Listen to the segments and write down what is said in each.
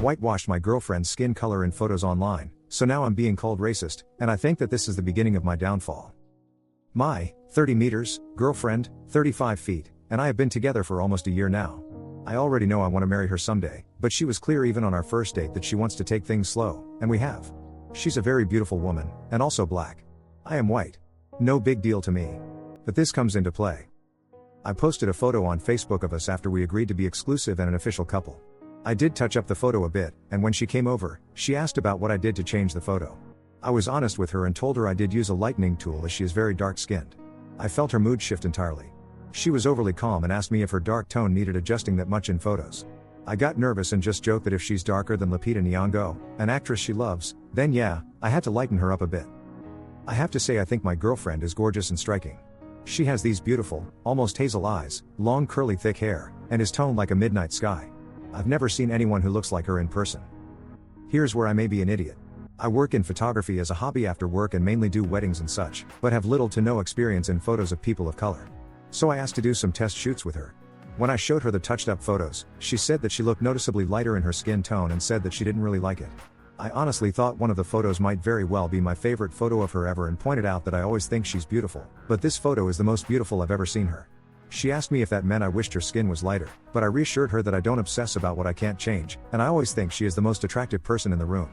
whitewashed my girlfriend's skin color in photos online, so now I'm being called racist, and I think that this is the beginning of my downfall. My 30 meters girlfriend, 35 feet, and I have been together for almost a year now. I already know I want to marry her someday, but she was clear even on our first date that she wants to take things slow, and we have. She's a very beautiful woman, and also black. I am white. No big deal to me. But this comes into play. I posted a photo on Facebook of us after we agreed to be exclusive and an official couple. I did touch up the photo a bit, and when she came over, she asked about what I did to change the photo. I was honest with her and told her I did use a lightening tool as she is very dark-skinned. I felt her mood shift entirely. She was overly calm and asked me if her dark tone needed adjusting that much in photos. I got nervous and just joked that if she's darker than Lupita Nyong'o, an actress she loves, then yeah, I had to lighten her up a bit. I have to say I think my girlfriend is gorgeous and striking. She has these beautiful, almost hazel eyes, long curly thick hair, and is toned like a midnight sky. I've never seen anyone who looks like her in person. Here's where I may be an idiot. I work in photography as a hobby after work and mainly do weddings and such, but have little to no experience in photos of people of color. So I asked to do some test shoots with her. When I showed her the touched up photos, she said that she looked noticeably lighter in her skin tone and said that she didn't really like it. I honestly thought one of the photos might very well be my favorite photo of her ever and pointed out that I always think she's beautiful, but this photo is the most beautiful I've ever seen her. She asked me if that meant I wished her skin was lighter, but I reassured her that I don't obsess about what I can't change, and I always think she is the most attractive person in the room.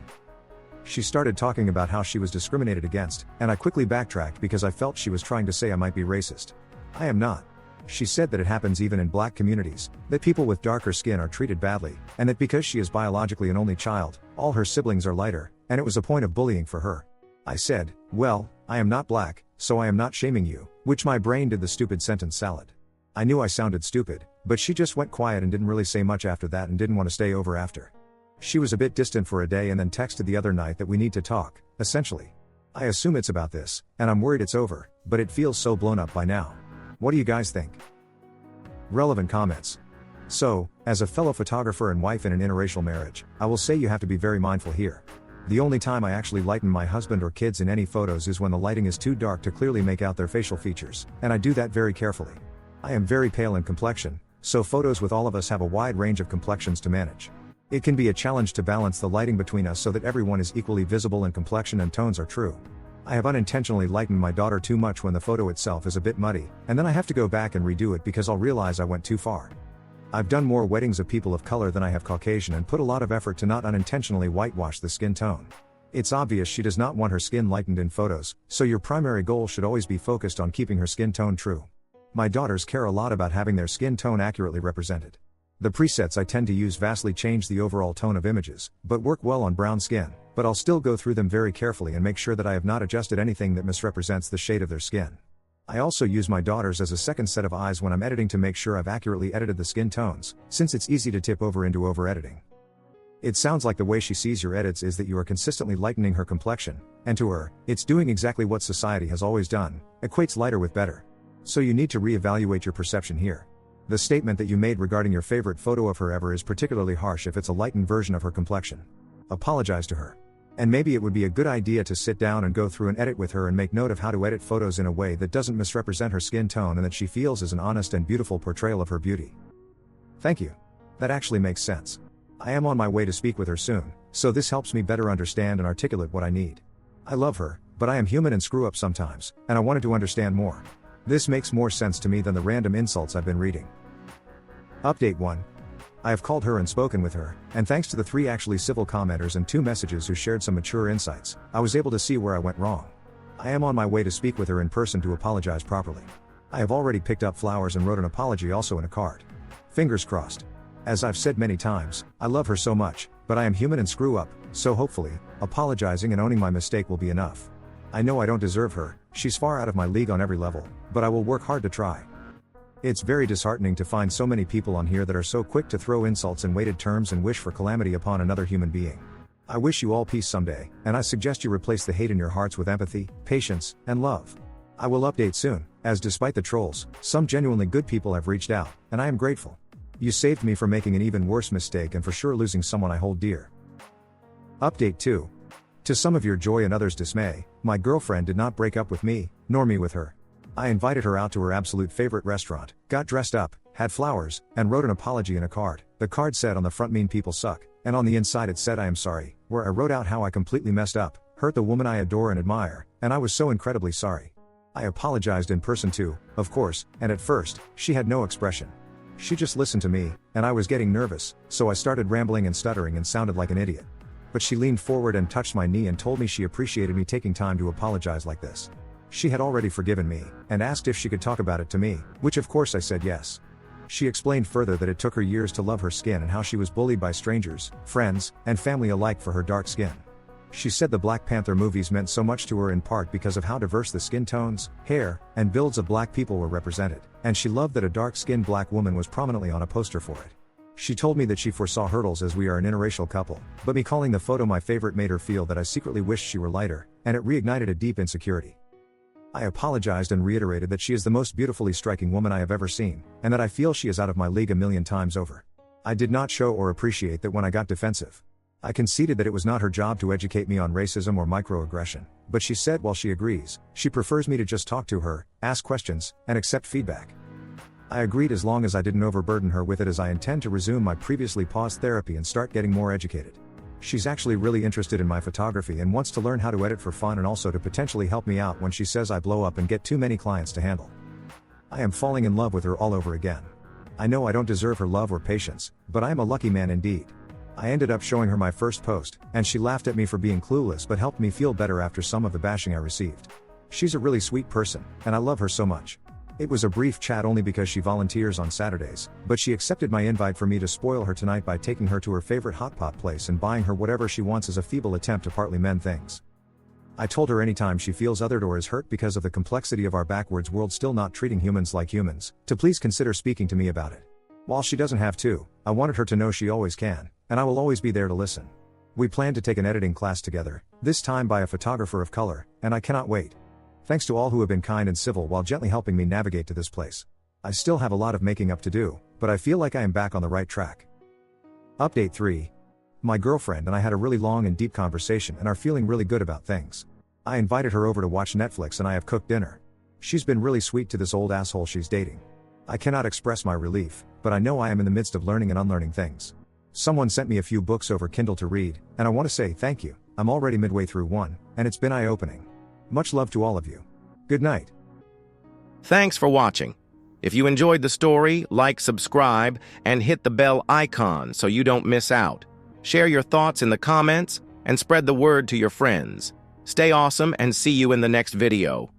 She started talking about how she was discriminated against, and I quickly backtracked because I felt she was trying to say I might be racist. I am not. She said that it happens even in black communities, that people with darker skin are treated badly, and that because she is biologically an only child, all her siblings are lighter, and it was a point of bullying for her. I said, well, I am not black, so I am not shaming you, which my brain did the stupid sentence salad. I knew I sounded stupid, but she just went quiet and didn't really say much after that and didn't want to stay over after. She was a bit distant for a day and then texted the other night that we need to talk, essentially. I assume it's about this, and I'm worried it's over, but it feels so blown up by now. What do you guys think? Relevant comments. So, as a fellow photographer and wife in an interracial marriage, I will say you have to be very mindful here. The only time I actually lighten my husband or kids in any photos is when the lighting is too dark to clearly make out their facial features, and I do that very carefully. I am very pale in complexion, so photos with all of us have a wide range of complexions to manage. It can be a challenge to balance the lighting between us so that everyone is equally visible and complexion and tones are true. I have unintentionally lightened my daughter too much when the photo itself is a bit muddy, and then I have to go back and redo it because I'll realize I went too far. I've done more weddings of people of color than I have Caucasian and put a lot of effort to not unintentionally whitewash the skin tone. It's obvious she does not want her skin lightened in photos, so your primary goal should always be focused on keeping her skin tone true. My daughters care a lot about having their skin tone accurately represented. The presets I tend to use vastly change the overall tone of images, but work well on brown skin, but I'll still go through them very carefully and make sure that I have not adjusted anything that misrepresents the shade of their skin. I also use my daughters as a second set of eyes when I'm editing to make sure I've accurately edited the skin tones, since it's easy to tip over into over-editing. It sounds like the way she sees your edits is that you are consistently lightening her complexion, and to her, it's doing exactly what society has always done, equates lighter with better. So you need to reevaluate your perception here. The statement that you made regarding your favorite photo of her ever is particularly harsh if it's a lightened version of her complexion. Apologize to her. And maybe it would be a good idea to sit down and go through an edit with her and make note of how to edit photos in a way that doesn't misrepresent her skin tone and that she feels is an honest and beautiful portrayal of her beauty. Thank you. That actually makes sense. I am on my way to speak with her soon, so this helps me better understand and articulate what I need. I love her, but I am human and screw up sometimes, and I wanted to understand more. This makes more sense to me than the random insults I've been reading. Update 1. I have called her and spoken with her, and thanks to the 3 actually civil commenters and 2 messages who shared some mature insights, I was able to see where I went wrong. I am on my way to speak with her in person to apologize properly. I have already picked up flowers and wrote an apology also in a card. Fingers crossed. As I've said many times, I love her so much, but I am human and screw up, so hopefully, apologizing and owning my mistake will be enough. I know I don't deserve her, she's far out of my league on every level, but I will work hard to try. It's very disheartening to find so many people on here that are so quick to throw insults in weighted terms and wish for calamity upon another human being. I wish you all peace someday, and I suggest you replace the hate in your hearts with empathy, patience, and love. I will update soon, as despite the trolls, some genuinely good people have reached out, and I am grateful. You saved me from making an even worse mistake and for sure losing someone I hold dear. Update 2. To some of your joy and others' dismay, my girlfriend did not break up with me, nor me with her. I invited her out to her absolute favorite restaurant, got dressed up, had flowers, and wrote an apology in a card. The card said on the front, "Mean people suck," And on the inside it said I am sorry, where I wrote out how I completely messed up, hurt the woman I adore and admire, and I was so incredibly sorry. I apologized in person too, of course, and at first, she had no expression. She just listened to me, and I was getting nervous, so I started rambling and stuttering and sounded like an idiot. But she leaned forward and touched my knee and told me she appreciated me taking time to apologize like this. She had already forgiven me, and asked if she could talk about it to me, which of course I said yes. She explained further that it took her years to love her skin and how she was bullied by strangers, friends, and family alike for her dark skin. She said the Black Panther movies meant so much to her in part because of how diverse the skin tones, hair, and builds of black people were represented, and she loved that a dark-skinned black woman was prominently on a poster for it. She told me that she foresaw hurdles as we are an interracial couple, but me calling the photo my favorite made her feel that I secretly wished she were lighter, and it reignited a deep insecurity. I apologized and reiterated that she is the most beautifully striking woman I have ever seen, and that I feel she is out of my league a million times over. I did not show or appreciate that when I got defensive. I conceded that it was not her job to educate me on racism or microaggression, but she said while she agrees, she prefers me to just talk to her, ask questions, and accept feedback. I agreed as long as I didn't overburden her with it, as I intend to resume my previously paused therapy and start getting more educated. She's actually really interested in my photography and wants to learn how to edit for fun and also to potentially help me out when she says I blow up and get too many clients to handle. I am falling in love with her all over again. I know I don't deserve her love or patience, but I am a lucky man indeed. I ended up showing her my first post, and she laughed at me for being clueless but helped me feel better after some of the bashing I received. She's a really sweet person, and I love her so much. It was a brief chat only because she volunteers on Saturdays, but she accepted my invite for me to spoil her tonight by taking her to her favorite hot pot place and buying her whatever she wants as a feeble attempt to partly mend things. I told her anytime she feels othered or is hurt because of the complexity of our backwards world still not treating humans like humans, to please consider speaking to me about it. While she doesn't have to, I wanted her to know she always can, and I will always be there to listen. We plan to take an editing class together, this time by a photographer of color, and I cannot wait. Thanks to all who have been kind and civil while gently helping me navigate to this place. I still have a lot of making up to do, but I feel like I am back on the right track. Update 3. My girlfriend and I had a really long and deep conversation and are feeling really good about things. I invited her over to watch Netflix and I have cooked dinner. She's been really sweet to this old asshole she's dating. I cannot express my relief, but I know I am in the midst of learning and unlearning things. Someone sent me a few books over Kindle to read, and I want to say thank you. I'm already midway through one, and it's been eye-opening. Much love to all of you. Good night. Thanks for watching. If you enjoyed the story, like, subscribe, and hit the bell icon so you don't miss out. Share your thoughts in the comments, and spread the word to your friends. Stay awesome and see you in the next video.